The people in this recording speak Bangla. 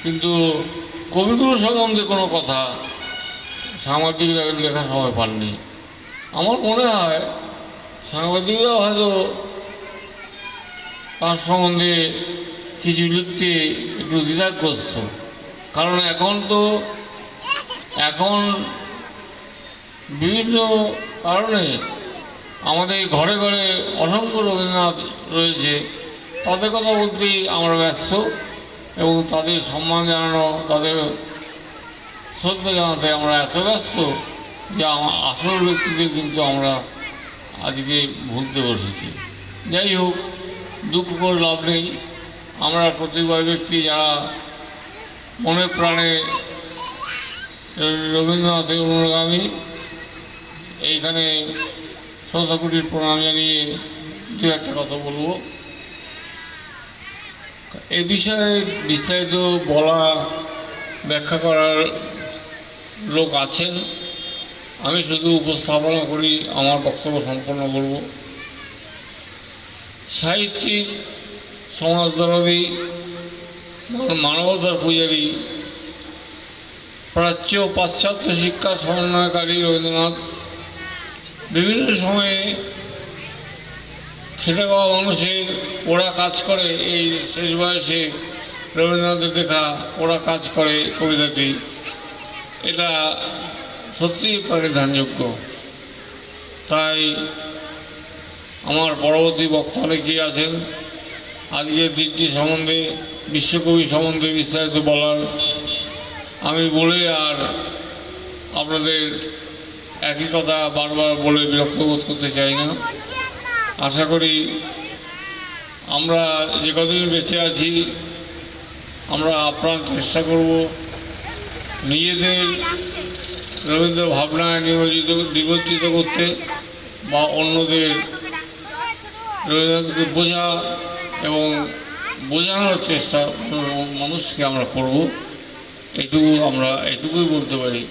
কিন্তু কবিগুরু সম্বন্ধে কোনো কথা সাংবাদিকরা লেখার সময় পাননি। আমার মনে হয় সাংবাদিকরাও হয়তো তার সম্বন্ধে কিছু লিখতে একটু দ্বিধাগ্রস্ত, কারণ এখন বিভিন্ন কারণে আমাদের ঘরে ঘরে অসংখ্য রবীন্দ্রনাথ রয়েছে। তাদের কথা বলতেই আমরা ব্যস্ত এবং তাদের সম্মান জানানো, তাদের শ্রদ্ধা জানাতে আমরা এত ব্যস্ত যে আসল ব্যক্তিদের কিন্তু আমরা আজকে ভুলতে বসেছি। যাই হোক, দুঃখ করে লাভ নেই। আমরা প্রতিবার ব্যক্তি যারা মনে প্রাণে রবীন্দ্রনাথের অনুগামী, এইখানে শ্রদ্ধাকুটির প্রণাম জানিয়ে দু একটা কথা বলবো। এ বিষয়ে বিস্তারিত বলা, ব্যাখ্যা করার লোক আছেন, আমি শুধু উপস্থাপনা করি, আমার বক্তব্য সম্পন্ন করব। সাহিত্যিক, সমাজদরদী, মানবতার পূজারী, প্রাচ্য পাশ্চাত্য শিক্ষার সমন্বয়কারী রবীন্দ্রনাথ বিভিন্ন সময়ে খেটে খাওয়া মানুষের ওরা কাজ করে, এই শেষ বয়সে রবীন্দ্রনাথের দেখা ওরা কাজ করে কবিতাটি, এটা সত্যিই প্রাণিধানযোগ্য। তাই আমার পরবর্তী বক্তা অনেকেই আছেন, আজকের দিনটি সম্বন্ধে, বিশ্বকবি সম্বন্ধে বিস্তারিত বলার, আমি বলে আর আপনাদের একই কথা বারবার বলে বিরক্ত বোধ করতে চাই না। আশা করি আমরা যে কদিন বেঁচে আছি আমরা আপ্রাণ চেষ্টা করব নিজেদের রবীন্দ্র ভাবনায় নিমজ্জিত করতে বা অন্যদের রবীন্দ্রনাথকে বোঝা এবং বোঝানোর চেষ্টা মানুষকে আমরা করব। এটুকুই বলতে পারি।